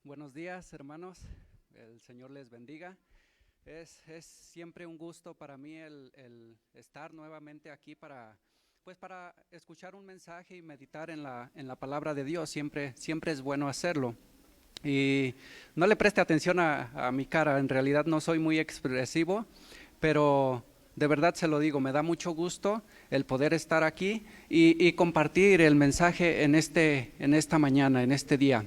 Buenos días, hermanos. El Señor les bendiga. Es siempre un gusto para mí el estar nuevamente aquí para escuchar un mensaje y meditar en la palabra de Dios. Siempre es bueno hacerlo. Y no le preste atención a mi cara, en realidad no soy muy expresivo, pero de verdad se lo digo, me da mucho gusto el poder estar aquí y compartir el mensaje en esta mañana, en este día.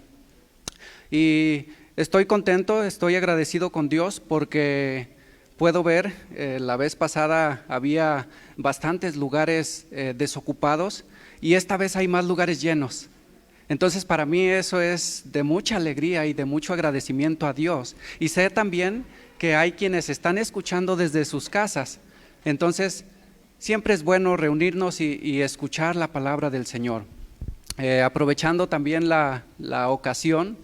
Y estoy contento, estoy agradecido con Dios porque puedo ver, la vez pasada había bastantes lugares desocupados y esta vez hay más lugares llenos. Entonces para mí eso es de mucha alegría y de mucho agradecimiento a Dios. Y sé también que hay quienes están escuchando desde sus casas. Entonces siempre es bueno reunirnos y escuchar la palabra del Señor. Aprovechando también la ocasión,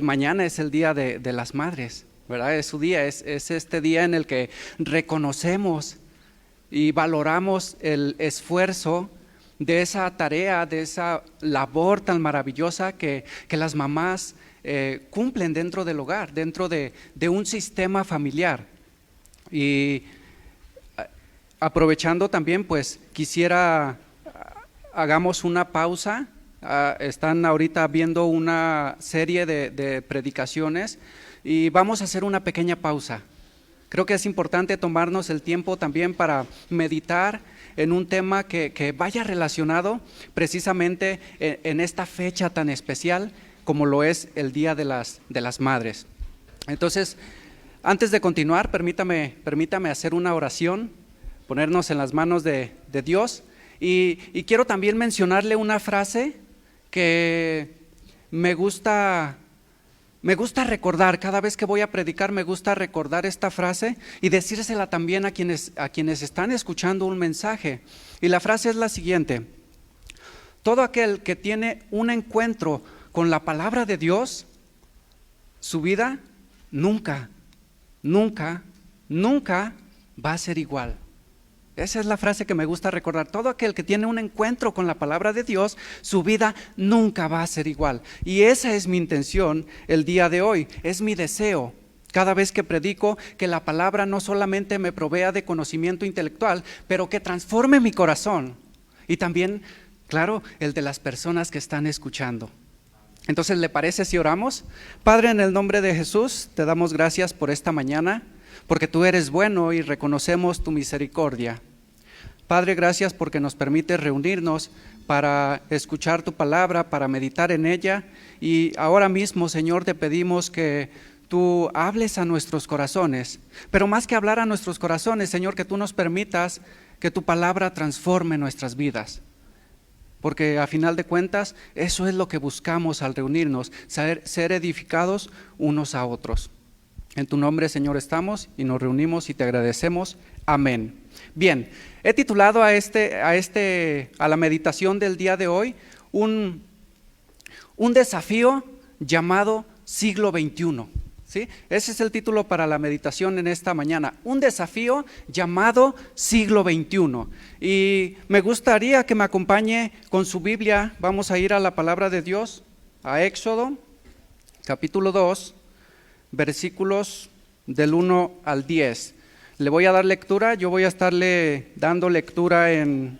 mañana es el Día de las Madres, ¿verdad? Es su día, es este día en el que reconocemos y valoramos el esfuerzo de esa tarea, de esa labor tan maravillosa que las mamás cumplen dentro del hogar, dentro de un sistema familiar. Y aprovechando también, pues quisiera hagamos una pausa. Están ahorita viendo una serie de predicaciones y vamos a hacer una pequeña pausa. Creo que es importante tomarnos el tiempo también para meditar en un tema que vaya relacionado precisamente en esta fecha tan especial como lo es el Día de las Madres. Entonces, antes de continuar, permítame hacer una oración, ponernos en las manos de Dios y quiero también mencionarle una frase que me gusta recordar. Cada vez que voy a predicar me gusta recordar esta frase y decírsela también a quienes están escuchando un mensaje. Y la frase es la siguiente: todo aquel que tiene un encuentro con la palabra de Dios, su vida nunca va a ser igual. Esa es la frase que me gusta recordar. Todo aquel que tiene un encuentro con la palabra de Dios, su vida nunca va a ser igual. Y esa es mi intención el día de hoy, es mi deseo. Cada vez que predico, que la palabra no solamente me provea de conocimiento intelectual, pero que transforme mi corazón. Y también, claro, el de las personas que están escuchando. Entonces, ¿le parece si oramos? Padre, en el nombre de Jesús, te damos gracias por esta mañana, porque tú eres bueno y reconocemos tu misericordia. Padre, gracias porque nos permites reunirnos para escuchar tu palabra, para meditar en ella. Y ahora mismo, Señor, te pedimos que tú hables a nuestros corazones. Pero más que hablar a nuestros corazones, Señor, que tú nos permitas que tu palabra transforme nuestras vidas. Porque a final de cuentas, eso es lo que buscamos al reunirnos, ser edificados unos a otros. En tu nombre, Señor, estamos y nos reunimos y te agradecemos. Amén. Bien, he titulado a la meditación del día de hoy un desafío llamado siglo XXI. ¿Sí? Ese es el título para la meditación en esta mañana, un desafío llamado siglo XXI. Y me gustaría que me acompañe con su Biblia. Vamos a ir a la palabra de Dios, a Éxodo, capítulo 2, versículos del 1 al 10. Le voy a dar lectura, yo voy a estarle dando lectura en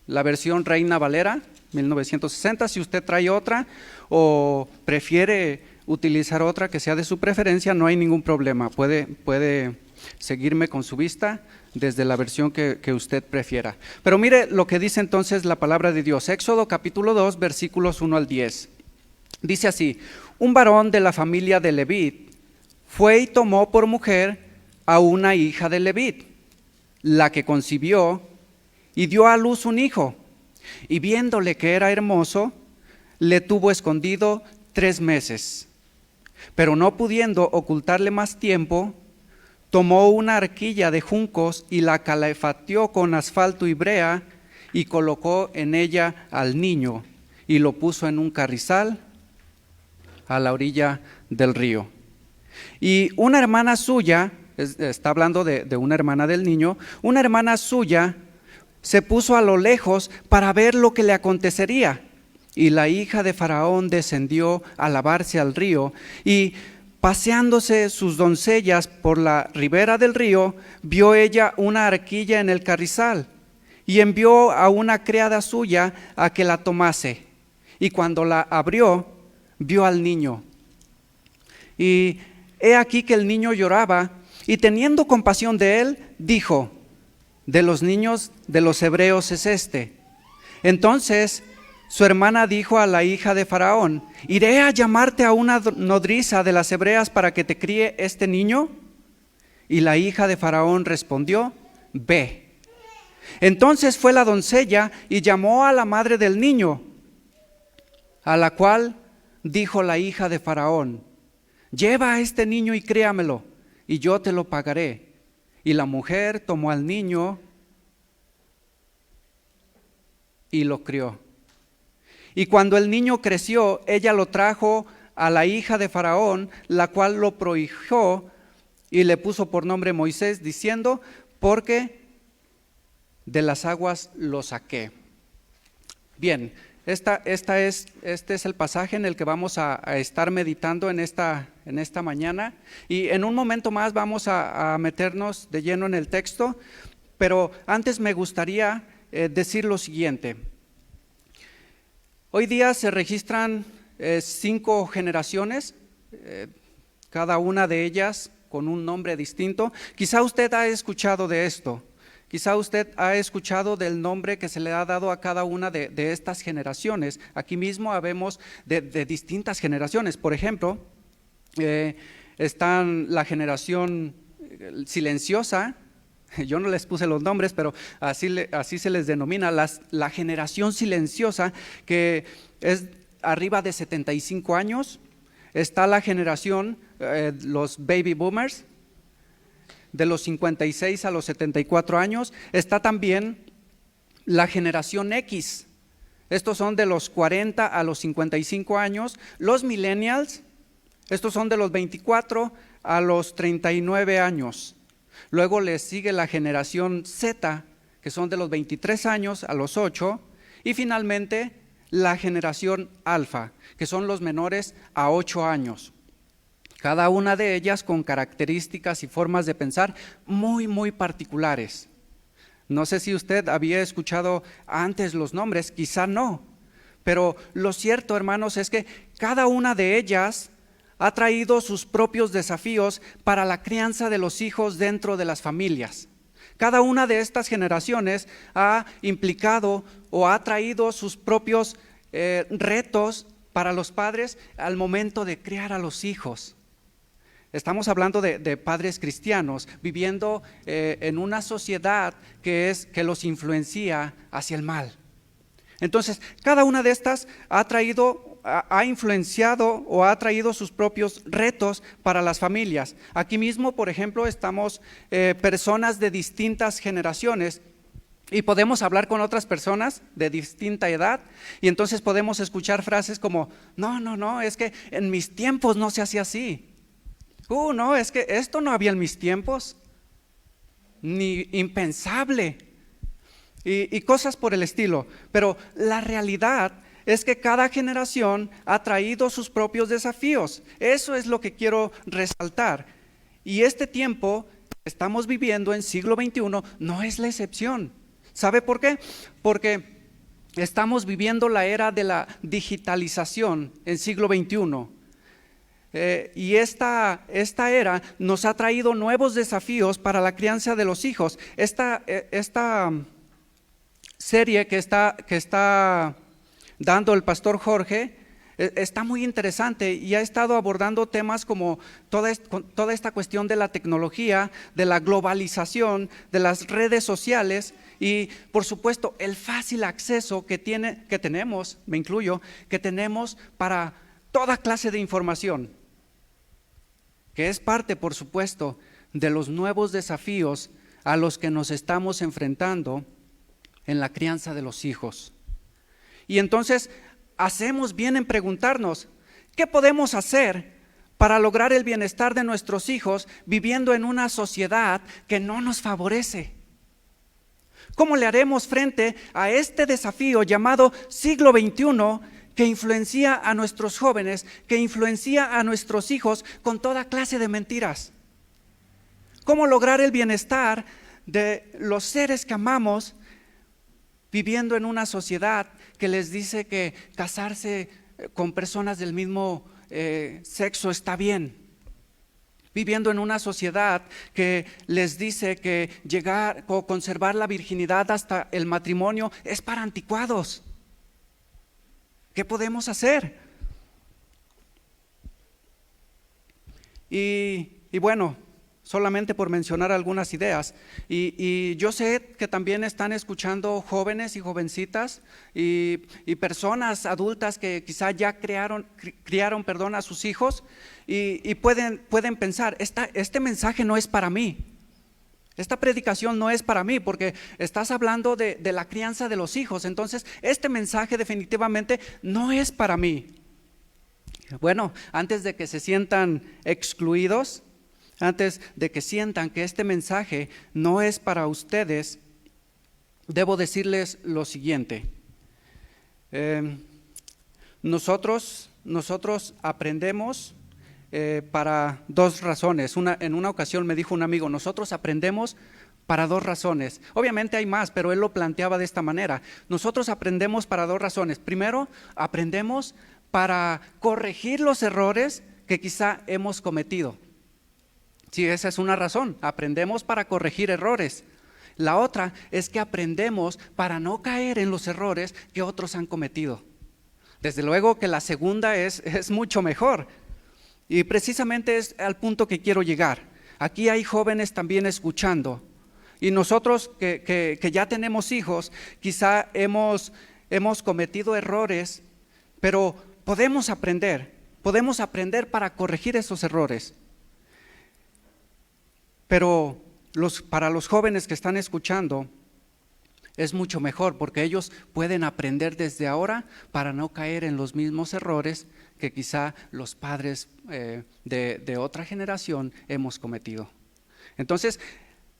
la versión Reina Valera 1960. Si usted trae otra o prefiere utilizar otra que sea de su preferencia, no hay ningún problema, puede seguirme con su vista desde la versión que usted prefiera. Pero mire lo que dice entonces la palabra de Dios, Éxodo capítulo 2, versículos 1 al 10. Dice así: un varón de la familia de Leví fue y tomó por mujer a una hija de Leví, la que concibió y dio a luz un hijo, y viéndole que era hermoso, le tuvo escondido 3 meses. Pero no pudiendo ocultarle más tiempo, tomó una arquilla de juncos y la calefateó con asfalto y brea, y colocó en ella al niño, y lo puso en un carrizal a la orilla del río. Y una hermana suya, está hablando de una hermana del niño, una hermana suya se puso a lo lejos para ver lo que le acontecería, y la hija de Faraón descendió a lavarse al río, y paseándose sus doncellas por la ribera del río, vio ella una arquilla en el carrizal, y envió a una criada suya a que la tomase. Y cuando la abrió, vio al niño. Y he aquí que el niño lloraba, y teniendo compasión de él, dijo: de los niños de los hebreos es este. Entonces su hermana dijo a la hija de Faraón: ¿iré a llamarte a una nodriza de las hebreas para que te críe este niño? Y la hija de Faraón respondió: ve. Entonces fue la doncella y llamó a la madre del niño, a la cual dijo la hija de Faraón: lleva a este niño y críamelo, y yo te lo pagaré. Y la mujer tomó al niño y lo crió. Y cuando el niño creció, ella lo trajo a la hija de Faraón, la cual lo prohijó y le puso por nombre Moisés, diciendo: porque de las aguas lo saqué. Bien, este es el pasaje en el que vamos a estar meditando en esta mañana, y en un momento más vamos a meternos de lleno en el texto, pero antes me gustaría decir lo siguiente. Hoy día se registran 5 generaciones, cada una de ellas con un nombre distinto. Quizá usted ha escuchado de esto. Quizá usted ha escuchado del nombre que se le ha dado a cada una de estas generaciones. Aquí mismo habemos de distintas generaciones. Por ejemplo, están la generación silenciosa. Yo no les puse los nombres, pero así se les denomina, la generación silenciosa, que es arriba de 75 años. Está la generación, los baby boomers, de los 56 a los 74 años. Está también la generación X. Estos son de los 40 a los 55 años. Los millennials, estos son de los 24 a los 39 años. Luego les sigue la generación Z, que son de los 23 años a los 8. Y finalmente la generación Alfa, que son los menores a 8 años. Cada una de ellas con características y formas de pensar muy, muy particulares. No sé si usted había escuchado antes los nombres, quizá no, pero lo cierto, hermanos, es que cada una de ellas ha traído sus propios desafíos para la crianza de los hijos dentro de las familias. Cada una de estas generaciones ha implicado o ha traído sus propios retos para los padres al momento de criar a los hijos. Estamos hablando de padres cristianos viviendo en una sociedad que los influencia hacia el mal. Entonces, cada una de estas ha influenciado o ha traído sus propios retos para las familias. Aquí mismo, por ejemplo, estamos personas de distintas generaciones, y podemos hablar con otras personas de distinta edad, y entonces podemos escuchar frases como: no, es que en mis tiempos no se hacía así. No, es que esto no había en mis tiempos, ni impensable, y cosas por el estilo. Pero la realidad es que cada generación ha traído sus propios desafíos. Eso es lo que quiero resaltar. Y este tiempo que estamos viviendo en siglo XXI no es la excepción. ¿Sabe por qué? Porque estamos viviendo la era de la digitalización en siglo XXI. Y esta era nos ha traído nuevos desafíos para la crianza de los hijos. Esta serie que está dando el pastor Jorge está muy interesante, y ha estado abordando temas como toda esta cuestión de la tecnología, de la globalización, de las redes sociales, y por supuesto el fácil acceso que tenemos, me incluyo, que tenemos para toda clase de información, que es parte, por supuesto, de los nuevos desafíos a los que nos estamos enfrentando en la crianza de los hijos. Y entonces hacemos bien en preguntarnos: ¿qué podemos hacer para lograr el bienestar de nuestros hijos viviendo en una sociedad que no nos favorece? ¿Cómo le haremos frente a este desafío llamado siglo XXI, que influencia a nuestros jóvenes, que influencia a nuestros hijos con toda clase de mentiras. ¿Cómo lograr el bienestar de los seres que amamos viviendo en una sociedad que les dice que casarse con personas del mismo sexo está bien? Viviendo en una sociedad que les dice que llegar o conservar la virginidad hasta el matrimonio es para anticuados. ¿Qué podemos hacer? Y bueno, solamente por mencionar algunas ideas, y yo sé que también están escuchando jóvenes y jovencitas y personas adultas que quizá ya criaron a sus hijos y pueden pensar, este mensaje no es para mí, esta predicación no es para mí, porque estás hablando de la crianza de los hijos, entonces este mensaje definitivamente no es para mí. Bueno, antes de que se sientan excluidos, antes de que sientan que este mensaje no es para ustedes, debo decirles lo siguiente. Nosotros aprendemos para dos razones. En una ocasión me dijo un amigo, nosotros aprendemos para dos razones. Obviamente hay más, pero él lo planteaba de esta manera. Nosotros aprendemos para dos razones. Primero, aprendemos para corregir los errores que quizá hemos cometido. Sí, esa es una razón, aprendemos para corregir errores. La otra es que aprendemos para no caer en los errores que otros han cometido. Desde luego que la segunda es mucho mejor. Y precisamente es al punto que quiero llegar. Aquí hay jóvenes también escuchando. Y nosotros que ya tenemos hijos, quizá hemos cometido errores, pero podemos aprender para corregir esos errores. Pero para los jóvenes que están escuchando, es mucho mejor porque ellos pueden aprender desde ahora para no caer en los mismos errores que quizá los padres de otra generación hemos cometido. Entonces,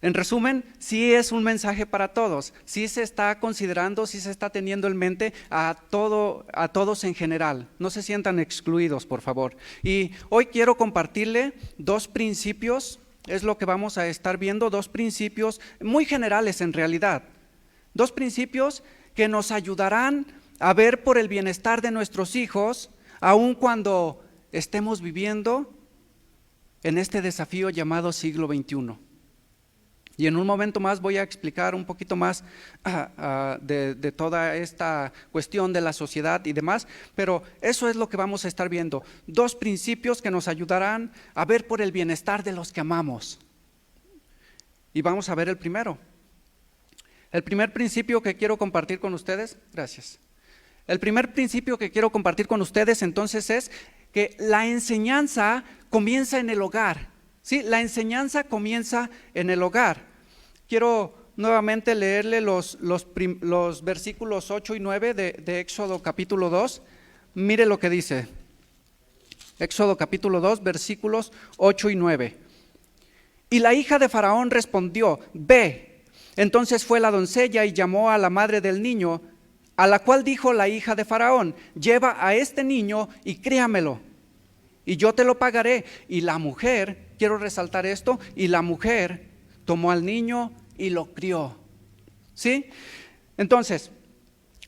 en resumen, sí es un mensaje para todos, sí se está considerando, sí se está teniendo en mente a todos en general. No se sientan excluidos, por favor. Y hoy quiero compartirle dos principios. Es lo que vamos a estar viendo, dos principios muy generales en realidad, dos principios que nos ayudarán a ver por el bienestar de nuestros hijos, aun cuando estemos viviendo en este desafío llamado siglo XXI. Y en un momento más voy a explicar un poquito más de toda esta cuestión de la sociedad y demás, pero eso es lo que vamos a estar viendo. Dos principios que nos ayudarán a ver por el bienestar de los que amamos. Y vamos a ver el primero. El primer principio que quiero compartir con ustedes, gracias. El primer principio que quiero compartir con ustedes entonces es que la enseñanza comienza en el hogar. Sí, la enseñanza comienza en el hogar. Quiero nuevamente leerle los versículos 8 y 9 de Éxodo capítulo 2. Mire lo que dice. Éxodo capítulo 2, versículos 8 y 9. Y la hija de Faraón respondió, ve. Entonces fue la doncella y llamó a la madre del niño, a la cual dijo la hija de Faraón, lleva a este niño y críamelo, y yo te lo pagaré. Y la mujer, quiero resaltar esto, y la mujer tomó al niño y lo crió. ¿Sí? Entonces,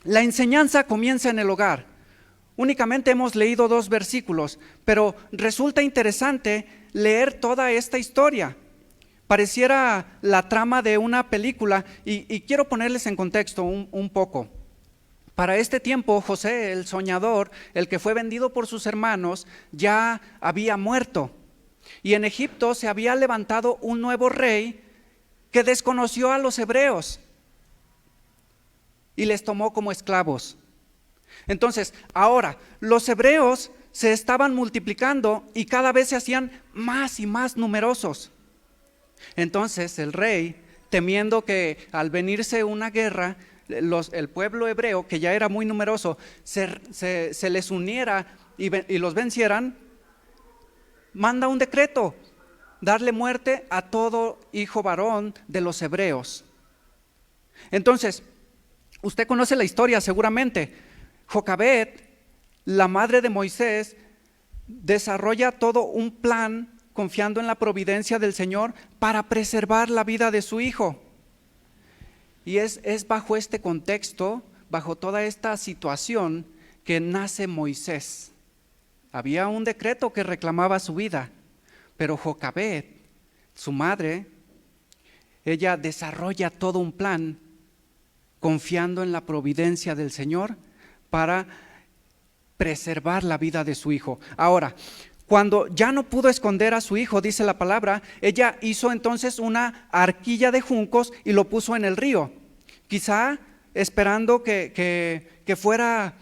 la enseñanza comienza en el hogar. Únicamente hemos leído dos versículos, pero resulta interesante leer toda esta historia. Pareciera la trama de una película y quiero ponerles en contexto un poco. Para este tiempo, José, el soñador, el que fue vendido por sus hermanos, ya había muerto. Y en Egipto se había levantado un nuevo rey que desconoció a los hebreos y les tomó como esclavos. Entonces, ahora, los hebreos se estaban multiplicando y cada vez se hacían más y más numerosos. Entonces, el rey, temiendo que al venirse una guerra, el pueblo hebreo, que ya era muy numeroso, se les uniera y los vencieran, manda un decreto: darle muerte a todo hijo varón de los hebreos. Entonces, usted conoce la historia seguramente. Jocabed la madre de Moisés desarrolla todo un plan confiando en la providencia del Señor para preservar la vida de su hijo. Y es bajo este contexto, bajo toda esta situación, que nace Moisés. Había un decreto que reclamaba su vida, pero Jocabed, su madre, ella desarrolla todo un plan confiando en la providencia del Señor para preservar la vida de su hijo. Ahora, cuando ya no pudo esconder a su hijo, dice la palabra, ella hizo entonces una arquilla de juncos y lo puso en el río, quizá esperando que fuera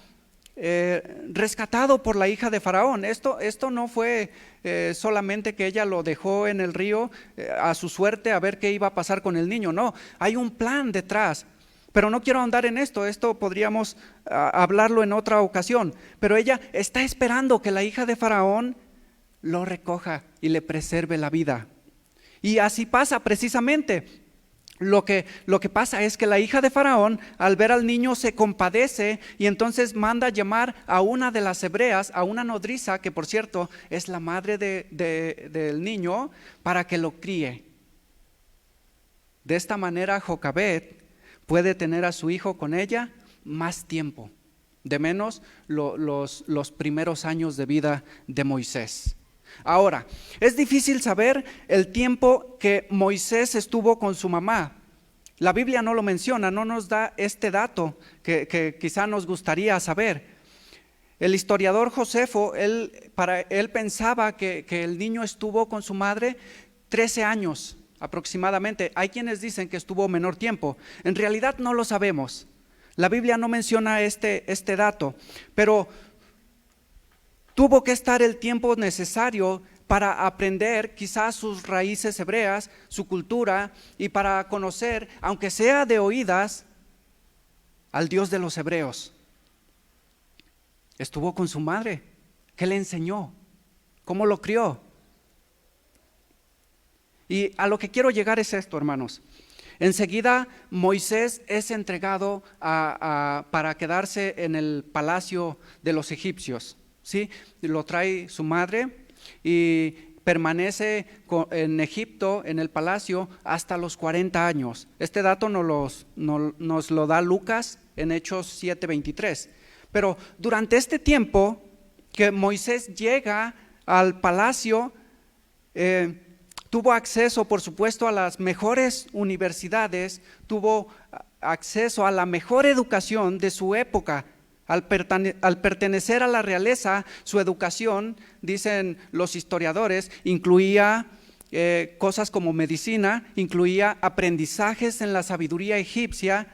rescatado por la hija de Faraón. Esto no fue solamente que ella lo dejó en el río a su suerte a ver qué iba a pasar con el niño. No, hay un plan detrás. Pero no quiero ahondar en esto podríamos hablarlo en otra ocasión. Pero ella está esperando que la hija de Faraón lo recoja y le preserve la vida. Y así pasa precisamente. Lo que pasa es que la hija de Faraón, al ver al niño, se compadece y entonces manda llamar a una de las hebreas, a una nodriza, que por cierto es la madre del niño, para que lo críe. De esta manera Jocabed puede tener a su hijo con ella más tiempo, de menos los primeros años de vida de Moisés. Ahora, es difícil saber el tiempo que Moisés estuvo con su mamá. La Biblia no lo menciona, no nos da este dato que quizá nos gustaría saber. El historiador Josefo, él pensaba que el niño estuvo con su madre 13 años aproximadamente. Hay quienes dicen que estuvo menor tiempo. En realidad no lo sabemos. La Biblia no menciona este dato, pero tuvo que estar el tiempo necesario para aprender quizás sus raíces hebreas, su cultura, y para conocer, aunque sea de oídas, al Dios de los hebreos. Estuvo con su madre. ¿Qué le enseñó? ¿Cómo lo crió? Y a lo que quiero llegar es esto, hermanos. Enseguida Moisés es entregado para quedarse en el palacio de los egipcios. ¿Sí? Lo trae su madre y permanece en Egipto, en el palacio, hasta los 40 años. Este dato nos lo da Lucas en Hechos 7:23. Pero durante este tiempo que Moisés llega al palacio, tuvo acceso, por supuesto, a las mejores universidades, tuvo acceso a la mejor educación de su época. Al pertenecer a la realeza, su educación, dicen los historiadores, incluía cosas como medicina, incluía aprendizajes en la sabiduría egipcia,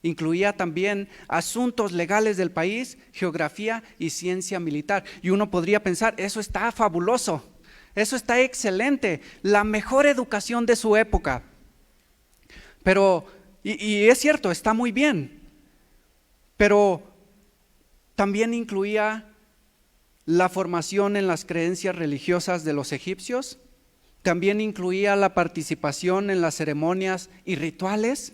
incluía también asuntos legales del país, geografía y ciencia militar. Y uno podría pensar, eso está fabuloso, eso está excelente, la mejor educación de su época. Pero, y es cierto, está muy bien, pero también incluía la formación en las creencias religiosas de los egipcios, también incluía la participación en las ceremonias y rituales,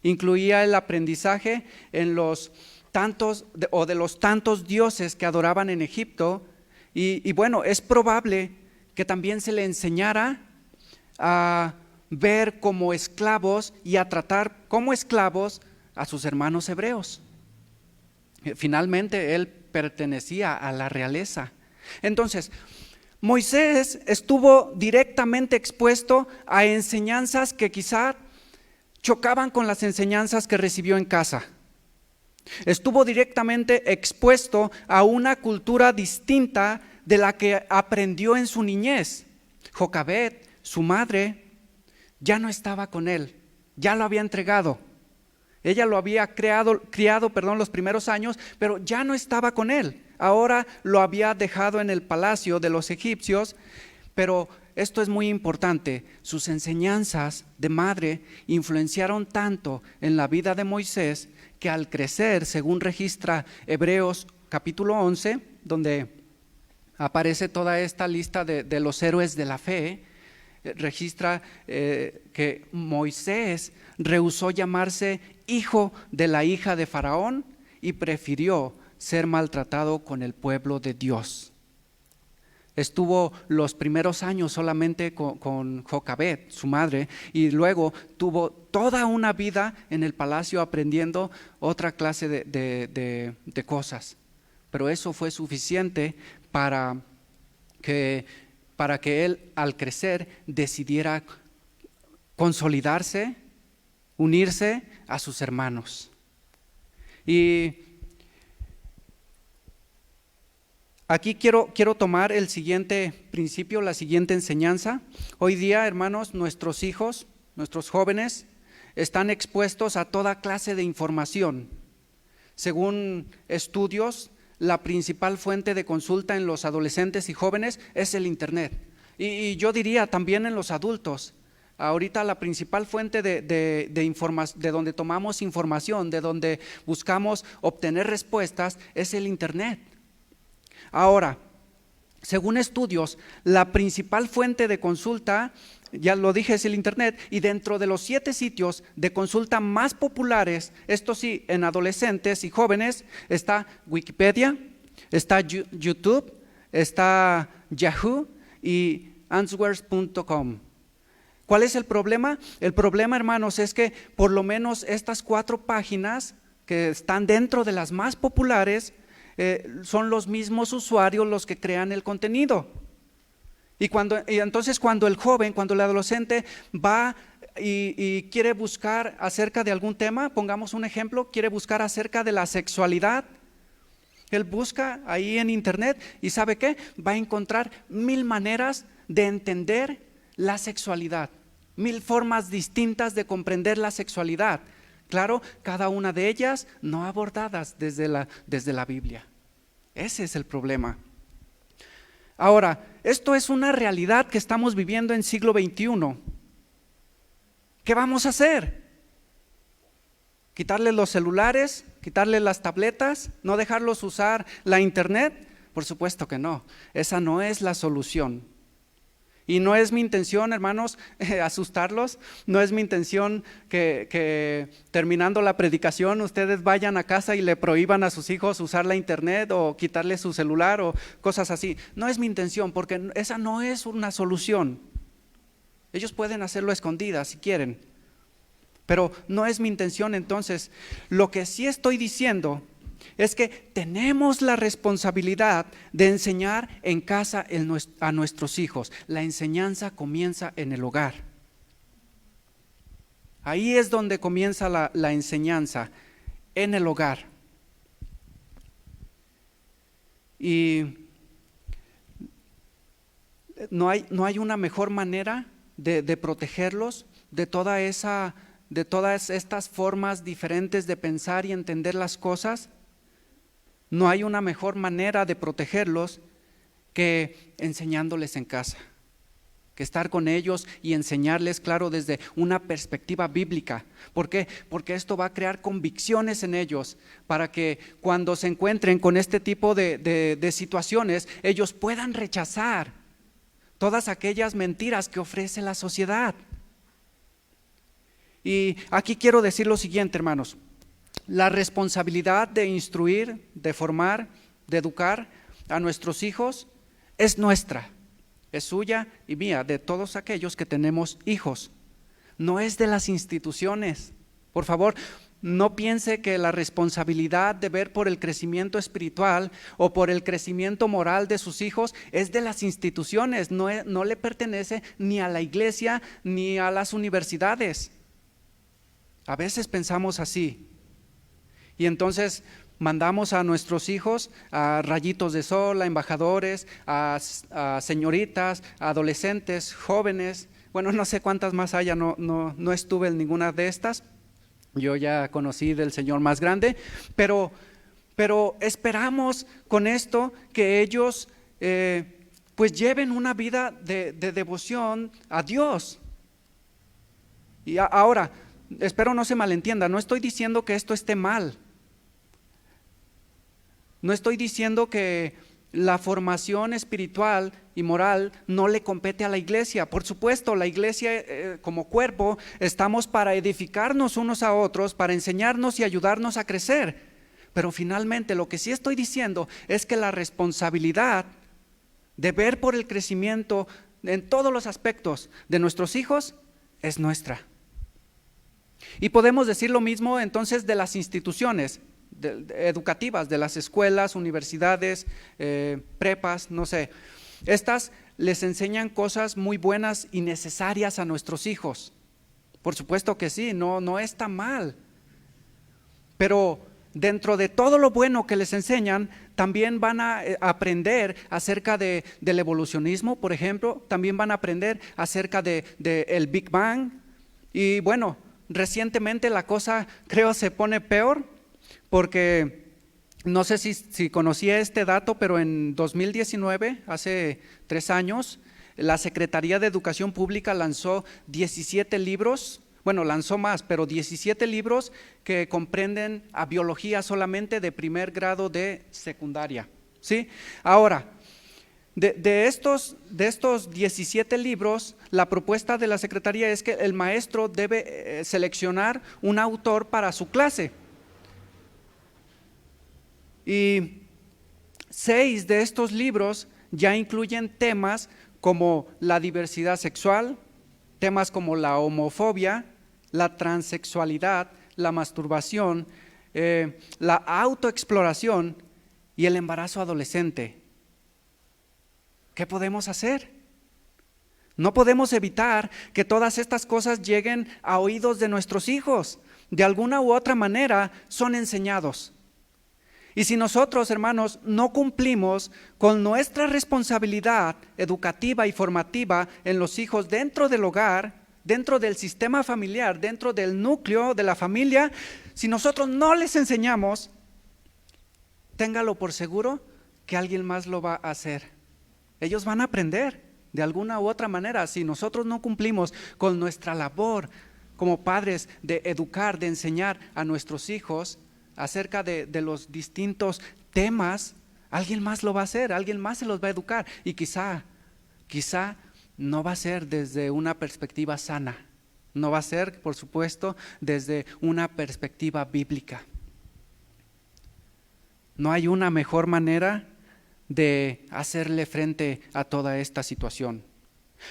incluía el aprendizaje en los tantos de los tantos dioses que adoraban en Egipto, y bueno, es probable que también se le enseñara a ver como esclavos y a tratar como esclavos a sus hermanos hebreos. Finalmente él pertenecía a la realeza. Entonces, Moisés estuvo directamente expuesto a enseñanzas que quizá chocaban con las enseñanzas que recibió en casa. Estuvo directamente expuesto a una cultura distinta de la que aprendió en su niñez. Jocabed, su madre, ya no estaba con él, ya lo había entregado. Ella lo había criado los primeros años, pero ya no estaba con él. Ahora lo había dejado en el palacio de los egipcios, pero esto es muy importante. Sus enseñanzas de madre influenciaron tanto en la vida de Moisés que al crecer, según registra Hebreos capítulo 11, donde aparece toda esta lista de los héroes de la fe, registra que Moisés rehusó llamarse hijo de la hija de Faraón y prefirió ser maltratado con el pueblo de Dios. Estuvo los primeros años solamente con Jocabed, su madre, y luego tuvo toda una vida en el palacio aprendiendo otra clase de cosas. Pero eso fue suficiente para que él, al crecer, decidiera consolidarse, unirse a sus hermanos. Y aquí quiero tomar el siguiente principio, la siguiente enseñanza. Hoy día, hermanos, nuestros hijos, nuestros jóvenes, están expuestos a toda clase de información. Según estudios, la principal fuente de consulta en los adolescentes y jóvenes es el Internet. Y yo diría también en los adultos. Ahorita la principal fuente de donde tomamos información, de donde buscamos obtener respuestas, es el Internet. Ahora, según estudios, la principal fuente de consulta, ya lo dije, es el Internet, y dentro de los 7 sitios de consulta más populares, esto sí, en adolescentes y jóvenes, está Wikipedia, está YouTube, está Yahoo y Answers.com. ¿Cuál es el problema? El problema, hermanos, es que por lo menos estas 4 páginas que están dentro de las más populares, son los mismos usuarios los que crean el contenido. Y entonces cuando el joven, cuando el adolescente va y quiere buscar acerca de algún tema, pongamos un ejemplo, quiere buscar acerca de la sexualidad, él busca ahí en Internet y ¿sabe qué? Va a encontrar 1000 maneras de entender la sexualidad, 1000 formas distintas de comprender la sexualidad. Claro, cada una de ellas no abordadas desde la Biblia. Ese es el problema. Ahora, esto es una realidad que estamos viviendo en siglo XXI. ¿Qué vamos a hacer? ¿Quitarles los celulares? ¿Quitarles las tabletas? ¿No dejarlos usar la Internet? Por supuesto que no. Esa no es la solución. Y no es mi intención, hermanos, asustarlos. No es mi intención que terminando la predicación ustedes vayan a casa y le prohíban a sus hijos usar la Internet o quitarle su celular o cosas así. No es mi intención, porque esa no es una solución. Ellos pueden hacerlo a escondidas si quieren, pero no es mi intención. Entonces, lo que sí estoy diciendo es que tenemos la responsabilidad de enseñar en casa a nuestros hijos. La enseñanza comienza en el hogar. Ahí es donde comienza la enseñanza, en el hogar. Y no hay una mejor manera de protegerlos de todas estas formas diferentes de pensar y entender las cosas. No hay una mejor manera de protegerlos que enseñándoles en casa, que estar con ellos y enseñarles, claro, desde una perspectiva bíblica. ¿Por qué? Porque esto va a crear convicciones en ellos para que cuando se encuentren con este tipo de situaciones, ellos puedan rechazar todas aquellas mentiras que ofrece la sociedad. Y aquí quiero decir lo siguiente, hermanos. La responsabilidad de instruir, de formar, de educar a nuestros hijos es nuestra, es suya y mía, de todos aquellos que tenemos hijos. No es de las instituciones. Por favor, no piense que la responsabilidad de ver por el crecimiento espiritual o por el crecimiento moral de sus hijos es de las instituciones. No le pertenece ni a la iglesia ni a las universidades. A veces pensamos así. Y entonces mandamos a nuestros hijos a rayitos de sol, a embajadores, a señoritas, a adolescentes, jóvenes. Bueno, no sé cuántas más haya, no estuve en ninguna de estas. Yo ya conocí del Señor más grande, pero esperamos con esto que ellos pues lleven una vida de devoción a Dios. Y ahora, espero no se malentienda, no estoy diciendo que esto esté mal. No estoy diciendo que la formación espiritual y moral no le compete a la iglesia. Por supuesto, la iglesia como cuerpo estamos para edificarnos unos a otros, para enseñarnos y ayudarnos a crecer. Pero finalmente lo que sí estoy diciendo es que la responsabilidad de ver por el crecimiento en todos los aspectos de nuestros hijos es nuestra. Y podemos decir lo mismo entonces de las instituciones educativas, de las escuelas, universidades, prepas, no sé. Estas les enseñan cosas muy buenas y necesarias a nuestros hijos. Por supuesto que sí, no está mal. Pero dentro de todo lo bueno que les enseñan, también van a aprender acerca del evolucionismo, por ejemplo, también van a aprender acerca del Big Bang. Y bueno, recientemente la cosa creo se pone peor, porque no sé si conocía este dato, pero en 2019, hace 3 años, la Secretaría de Educación Pública lanzó 17 libros. Bueno, lanzó más, pero 17 libros que comprenden a biología solamente de primer grado de secundaria, ¿sí? Ahora, de estos 17 libros, la propuesta de la Secretaría es que el maestro debe seleccionar un autor para su clase. Y 6 de estos libros ya incluyen temas como la diversidad sexual, temas como la homofobia, la transexualidad, la masturbación, la autoexploración y el embarazo adolescente. ¿Qué podemos hacer? No podemos evitar que todas estas cosas lleguen a oídos de nuestros hijos. De alguna u otra manera son enseñados. Y si nosotros, hermanos, no cumplimos con nuestra responsabilidad educativa y formativa en los hijos dentro del hogar, dentro del sistema familiar, dentro del núcleo de la familia, si nosotros no les enseñamos, téngalo por seguro que alguien más lo va a hacer. Ellos van a aprender de alguna u otra manera. Si nosotros no cumplimos con nuestra labor como padres de educar, de enseñar a nuestros hijos acerca de los distintos temas, alguien más lo va a hacer, alguien más se los va a educar. Y quizá no va a ser desde una perspectiva sana, no va a ser, por supuesto, desde una perspectiva bíblica. No hay una mejor manera de hacerle frente a toda esta situación.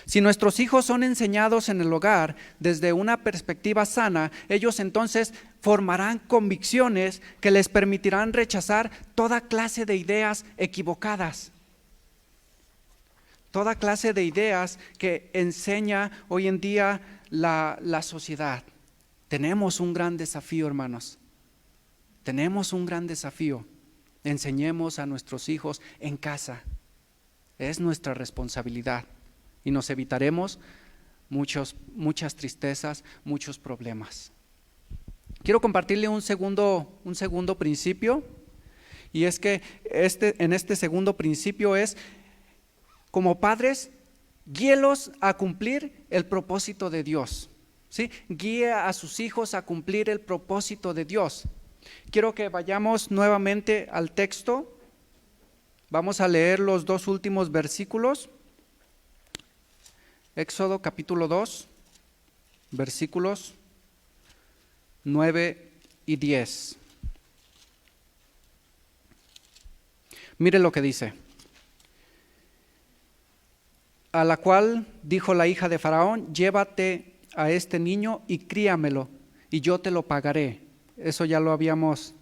Si nuestros hijos son enseñados en el hogar desde una perspectiva sana, ellos entonces formarán convicciones que les permitirán rechazar toda clase de ideas equivocadas. Toda clase de ideas que enseña hoy en día la sociedad. Tenemos un gran desafío, hermanos. Tenemos un gran desafío. Enseñemos a nuestros hijos en casa. Es nuestra responsabilidad y nos evitaremos muchas tristezas, muchos problemas. Quiero compartirle un segundo principio, y es que en este segundo principio es: como padres, guíelos a cumplir el propósito de Dios, ¿sí? Guía a sus hijos a cumplir el propósito de Dios. Quiero que vayamos nuevamente al texto. Vamos a leer los 2 últimos versículos. Éxodo capítulo 2, versículos 9 y 10. Mire lo que dice. A la cual dijo la hija de Faraón: llévate a este niño y críamelo, y yo te lo pagaré. Eso ya lo habíamos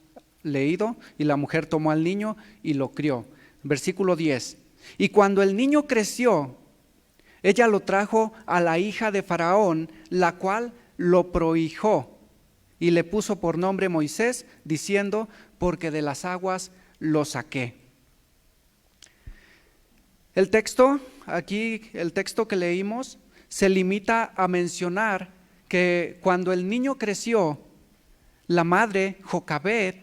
leído. Y la mujer tomó al niño y lo crió. Versículo 10. Y cuando el niño creció, ella lo trajo a la hija de Faraón, la cual lo prohijó y le puso por nombre Moisés, diciendo: porque de las aguas lo saqué. El texto que leímos se limita a mencionar que cuando el niño creció, la madre Jocabed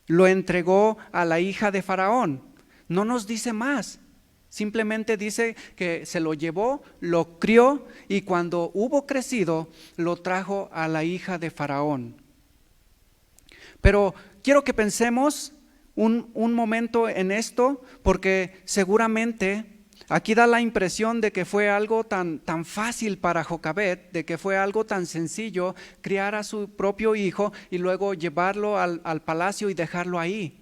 lo entregó a la hija de Faraón. No nos dice más, simplemente dice que se lo llevó, lo crió, y cuando hubo crecido lo trajo a la hija de Faraón. Pero quiero que pensemos un momento en esto, porque seguramente aquí da la impresión de que fue algo tan fácil para Jocabed, de que fue algo tan sencillo criar a su propio hijo y luego llevarlo al palacio y dejarlo ahí.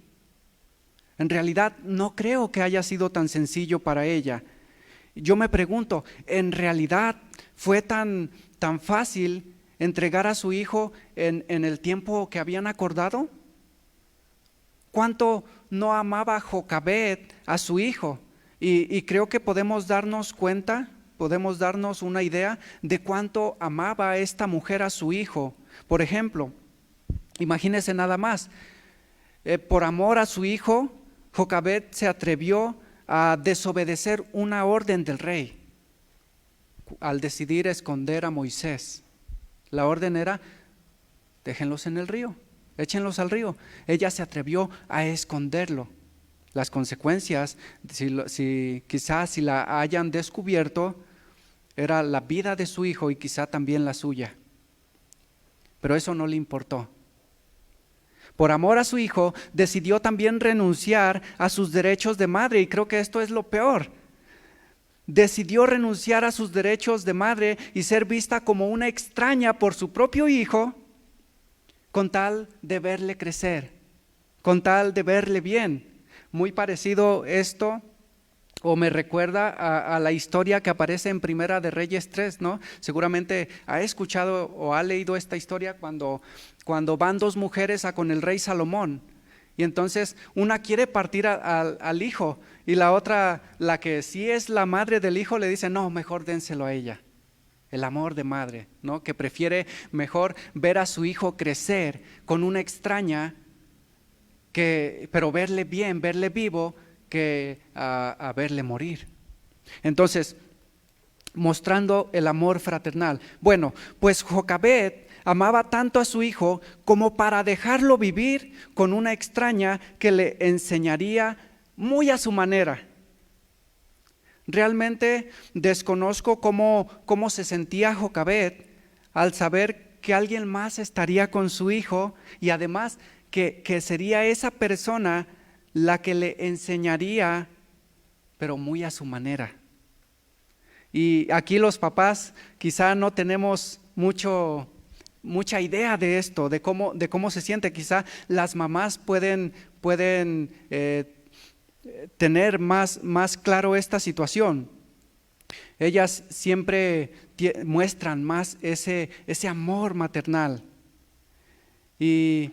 En realidad no creo que haya sido tan sencillo para ella. Yo me pregunto, ¿en realidad fue tan fácil entregar a su hijo en el tiempo que habían acordado? ¿Cuánto no amaba Jocabed a su hijo? Y creo que podemos darnos cuenta, podemos darnos una idea de cuánto amaba esta mujer a su hijo. Por ejemplo, imagínense nada más, por amor a su hijo, Jocabed se atrevió a desobedecer una orden del rey al decidir esconder a Moisés. La orden era: déjenlos en el río, échenlos al río. Ella se atrevió a esconderlo. Las consecuencias, quizás si la hayan descubierto, era la vida de su hijo y quizá también la suya. Pero eso no le importó. Por amor a su hijo, decidió también renunciar a sus derechos de madre, y creo que esto es lo peor. Decidió renunciar a sus derechos de madre y ser vista como una extraña por su propio hijo, con tal de verle crecer, con tal de verle bien. Muy parecido esto, o me recuerda a la historia que aparece en Primera de Reyes 3, ¿no? Seguramente ha escuchado o ha leído esta historia cuando van dos mujeres con el rey Salomón. Y entonces una quiere partir al hijo y la otra, la que sí es la madre del hijo, le dice: no, mejor dénselo a ella. El amor de madre, ¿no? Que prefiere mejor ver a su hijo crecer con una extraña, pero verle bien, verle vivo, que a verle morir. Entonces, mostrando el amor fraternal. Bueno, pues Jocabed amaba tanto a su hijo como para dejarlo vivir con una extraña que le enseñaría muy a su manera. Realmente desconozco cómo se sentía Jocabed al saber que alguien más estaría con su hijo y además que sería esa persona la que le enseñaría, pero muy a su manera. Y aquí los papás quizá no tenemos mucha idea de esto, de cómo se siente. Quizá las mamás pueden tener más claro esta situación. Ellas siempre muestran más ese amor maternal. Y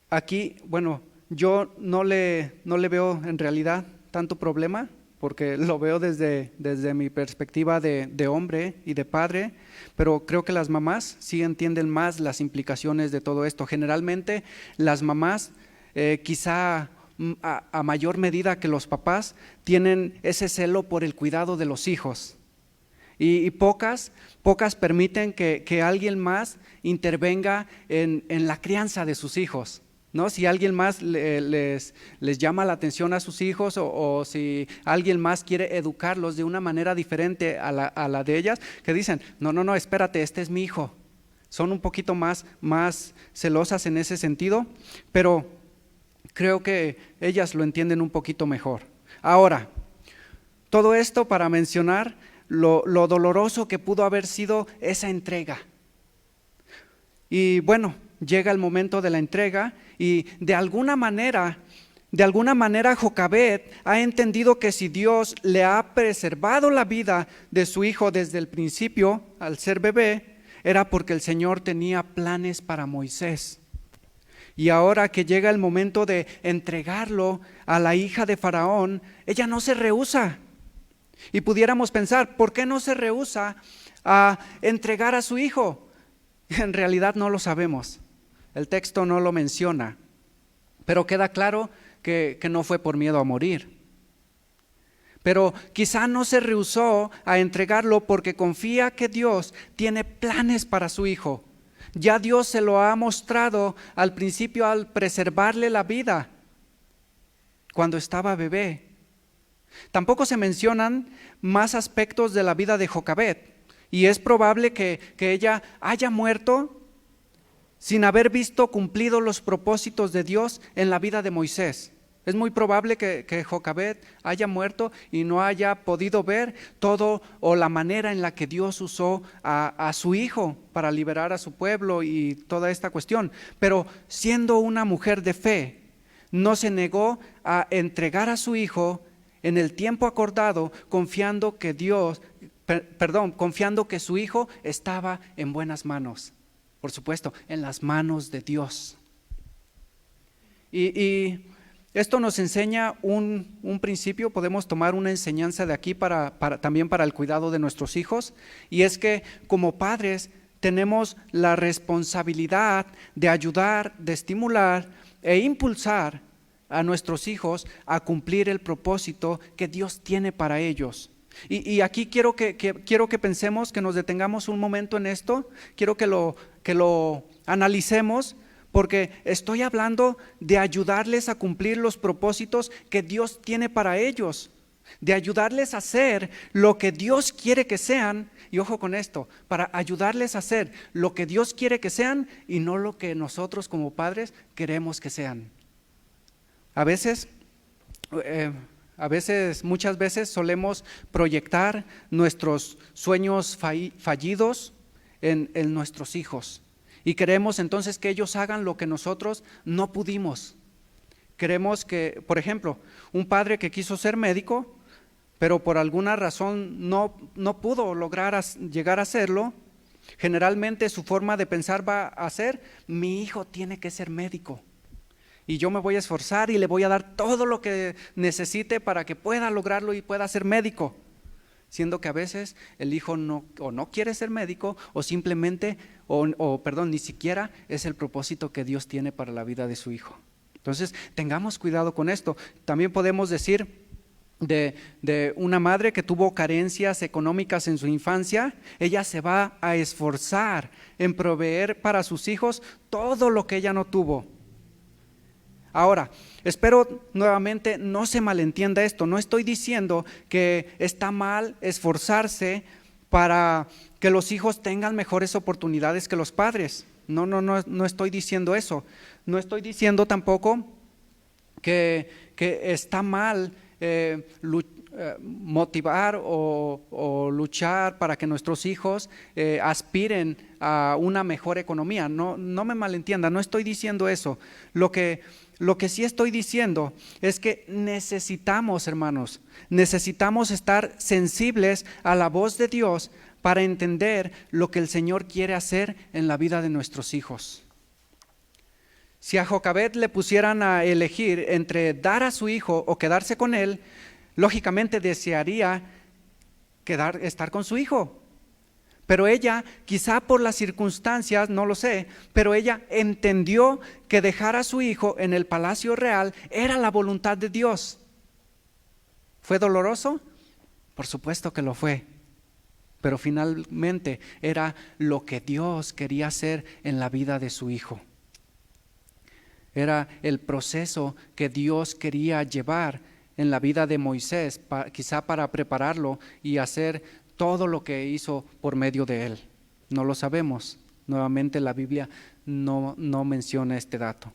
aquí, bueno, yo no le veo en realidad tanto problema, porque lo veo desde mi perspectiva de hombre y de padre, pero creo que las mamás sí entienden más las implicaciones de todo esto. Generalmente las mamás, quizá a mayor medida que los papás, tienen ese celo por el cuidado de los hijos. Y pocas permiten que alguien más intervenga en la crianza de sus hijos, ¿no? Si alguien más les llama la atención a sus hijos o si alguien más quiere educarlos de una manera diferente a la de ellas, que dicen: no, espérate, este es mi hijo. Son un poquito más celosas en ese sentido, pero creo que ellas lo entienden un poquito mejor. Ahora, todo esto para mencionar lo doloroso que pudo haber sido esa entrega. Y bueno, llega el momento de la entrega y de alguna manera Jocabed ha entendido que si Dios le ha preservado la vida de su hijo desde el principio, al ser bebé, era porque el Señor tenía planes para Moisés. Y ahora que llega el momento de entregarlo a la hija de Faraón, ella no se rehúsa. Y pudiéramos pensar, ¿por qué no se rehúsa a entregar a su hijo? En realidad no lo sabemos. El texto no lo menciona, pero queda claro que no fue por miedo a morir. Pero quizá no se rehusó a entregarlo porque confía que Dios tiene planes para su hijo. Ya Dios se lo ha mostrado al principio al preservarle la vida cuando estaba bebé. Tampoco se mencionan más aspectos de la vida de Jocabed y es probable que ella haya muerto sin haber visto cumplidos los propósitos de Dios en la vida de Moisés. Es muy probable que Jocabed haya muerto y no haya podido ver todo o la manera en la que Dios usó a su hijo para liberar a su pueblo y toda esta cuestión. Pero siendo una mujer de fe, no se negó a entregar a su hijo en el tiempo acordado, confiando que confiando que su hijo estaba en buenas manos. Por supuesto, en las manos de Dios. Y esto nos enseña un principio, podemos tomar una enseñanza de aquí también para el cuidado de nuestros hijos, y es que como padres tenemos la responsabilidad de ayudar, de estimular e impulsar a nuestros hijos a cumplir el propósito que Dios tiene para ellos. Y aquí quiero que pensemos, que nos detengamos un momento en esto, quiero que lo analicemos, porque estoy hablando de ayudarles a cumplir los propósitos que Dios tiene para ellos, de ayudarles a hacer lo que Dios quiere que sean, y ojo con esto, para ayudarles a hacer lo que Dios quiere que sean y no lo que nosotros como padres queremos que sean. Muchas veces solemos proyectar nuestros sueños fallidos en nuestros hijos. Y queremos entonces que ellos hagan lo que nosotros no pudimos. Queremos que, por ejemplo, un padre que quiso ser médico, pero por alguna razón no pudo lograr llegar a serlo, generalmente su forma de pensar va a ser: mi hijo tiene que ser médico. Y yo me voy a esforzar y le voy a dar todo lo que necesite para que pueda lograrlo y pueda ser médico. Siendo que a veces el hijo no quiere ser médico o simplemente, ni siquiera es el propósito que Dios tiene para la vida de su hijo. Entonces, tengamos cuidado con esto. También podemos decir de una madre que tuvo carencias económicas en su infancia, ella se va a esforzar en proveer para sus hijos todo lo que ella no tuvo. Ahora, espero nuevamente no se malentienda esto, no estoy diciendo que está mal esforzarse para que los hijos tengan mejores oportunidades que los padres. No estoy diciendo eso. No estoy diciendo tampoco que está mal motivar o luchar para que nuestros hijos aspiren a una mejor economía. No me malentienda, no estoy diciendo eso. Lo que sí estoy diciendo es que necesitamos, hermanos, estar sensibles a la voz de Dios para entender lo que el Señor quiere hacer en la vida de nuestros hijos. Si a Jocabed le pusieran a elegir entre dar a su hijo o quedarse con él, lógicamente desearía estar con su hijo. Pero ella, quizá por las circunstancias, no lo sé, pero ella entendió que dejar a su hijo en el palacio real era la voluntad de Dios. ¿Fue doloroso? Por supuesto que lo fue, pero finalmente era lo que Dios quería hacer en la vida de su hijo. Era el proceso que Dios quería llevar en la vida de Moisés, quizá para prepararlo y hacer todo lo que hizo por medio de él. No lo sabemos. Nuevamente la Biblia no menciona este dato.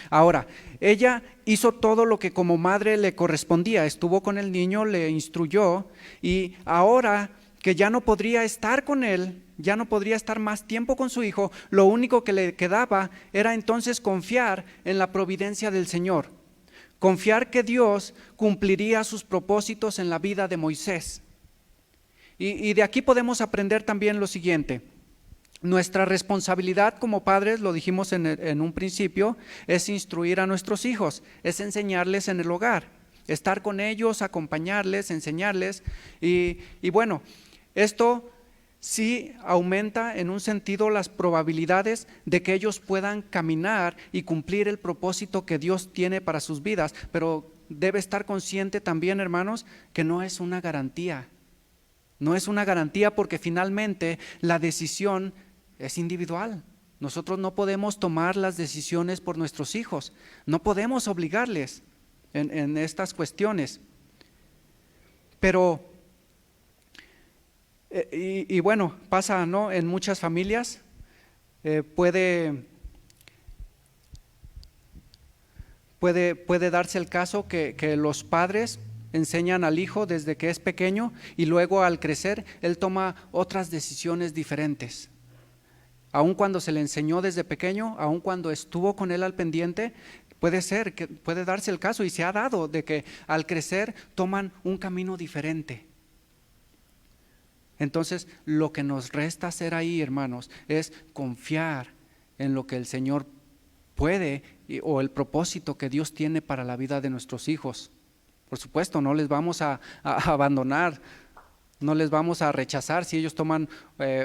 Ahora, ella hizo todo lo que como madre le correspondía. Estuvo con el niño, le instruyó, y ahora que ya no podría estar con él, ya no podría estar más tiempo con su hijo, lo único que le quedaba era entonces confiar en la providencia del Señor. Confiar que Dios cumpliría sus propósitos en la vida de Moisés. Y de aquí podemos aprender también lo siguiente: nuestra responsabilidad como padres, lo dijimos en un principio, es instruir a nuestros hijos, es enseñarles en el hogar, estar con ellos, acompañarles, enseñarles, y bueno, esto sí aumenta en un sentido las probabilidades de que ellos puedan caminar y cumplir el propósito que Dios tiene para sus vidas, pero debe estar consciente también, hermanos, que no es una garantía. No es una garantía, porque finalmente la decisión es individual. Nosotros no podemos tomar las decisiones por nuestros hijos, no podemos obligarles en estas cuestiones. Pero, y bueno, pasa, ¿no? En muchas familias puede puede darse el caso que los padres enseñan al hijo desde que es pequeño y luego al crecer él toma otras decisiones diferentes. Aun cuando se le enseñó desde pequeño, aun cuando estuvo con él al pendiente, puede darse el caso y se ha dado de que al crecer toman un camino diferente. Entonces, lo que nos resta hacer ahí, hermanos, es confiar en lo que el Señor puede o el propósito que Dios tiene para la vida de nuestros hijos. Por supuesto, no les vamos a abandonar, no les vamos a rechazar si ellos toman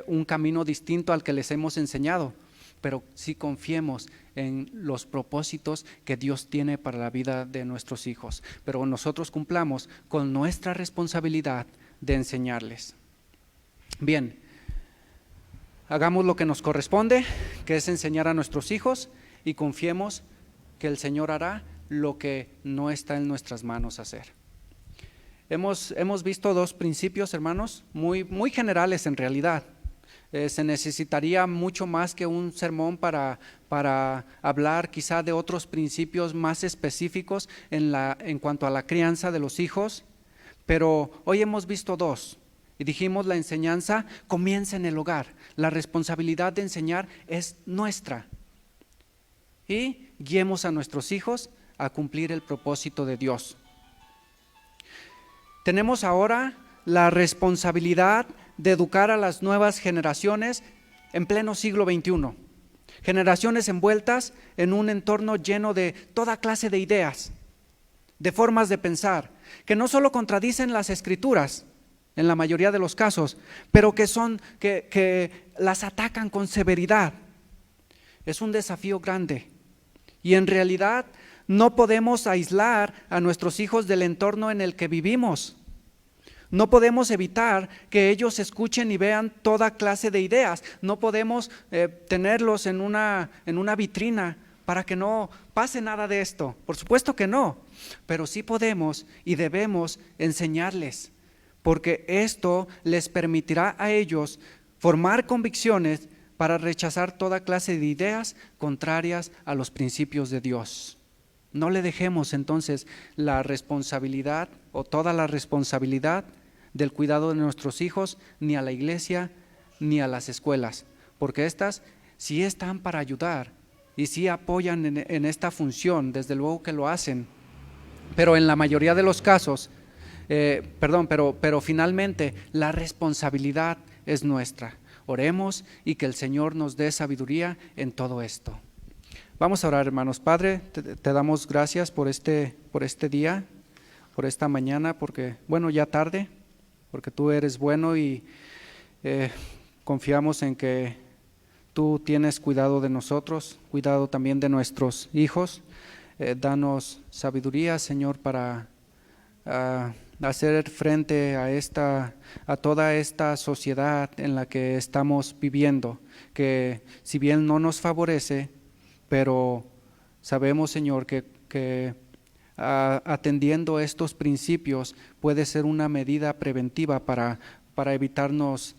un camino distinto al que les hemos enseñado, pero sí confiemos en los propósitos que Dios tiene para la vida de nuestros hijos. Pero nosotros cumplamos con nuestra responsabilidad de enseñarles. Bien, hagamos lo que nos corresponde, que es enseñar a nuestros hijos, y confiemos que el Señor hará lo que no está en nuestras manos hacer. Hemos visto dos principios, hermanos, muy generales en realidad. Se necesitaría mucho más que un sermón para hablar quizá de otros principios más específicos en cuanto a la crianza de los hijos, pero hoy hemos visto dos. Y dijimos, la enseñanza comienza en el hogar, la responsabilidad de enseñar es nuestra. Y guiemos a nuestros hijos a cumplir el propósito de Dios. Tenemos ahora la responsabilidad de educar a las nuevas generaciones en pleno siglo XXI. Generaciones envueltas en un entorno lleno de toda clase de ideas, de formas de pensar, que no solo contradicen las Escrituras, en la mayoría de los casos, pero que las atacan con severidad. Es un desafío grande y en realidad no podemos aislar a nuestros hijos del entorno en el que vivimos. No podemos evitar que ellos escuchen y vean toda clase de ideas. No podemos tenerlos en una vitrina para que no pase nada de esto. Por supuesto que no, pero sí podemos y debemos enseñarles, porque esto les permitirá a ellos formar convicciones para rechazar toda clase de ideas contrarias a los principios de Dios. No le dejemos entonces la responsabilidad o toda la responsabilidad del cuidado de nuestros hijos ni a la iglesia ni a las escuelas, porque estas sí están para ayudar y sí apoyan en esta función, desde luego que lo hacen, pero en la mayoría de los casos, pero finalmente la responsabilidad es nuestra. Oremos y que el Señor nos dé sabiduría en todo esto. Vamos a orar, hermanos. Padre, te damos gracias por este día, por esta mañana, porque, ya tarde, porque tú eres bueno y confiamos en que tú tienes cuidado de nosotros, cuidado también de nuestros hijos. Danos sabiduría, Señor, para hacer frente a toda esta sociedad en la que estamos viviendo, que si bien no nos favorece, pero sabemos, Señor, que atendiendo estos principios puede ser una medida preventiva para evitarnos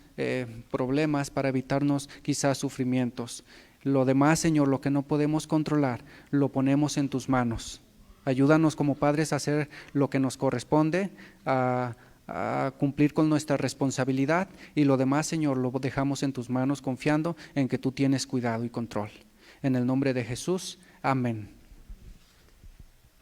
problemas, para evitarnos quizás sufrimientos. Lo demás, Señor, lo que no podemos controlar, lo ponemos en tus manos. Ayúdanos como padres a hacer lo que nos corresponde, a cumplir con nuestra responsabilidad, y lo demás, Señor, lo dejamos en tus manos confiando en que tú tienes cuidado y control. En el nombre de Jesús, amén.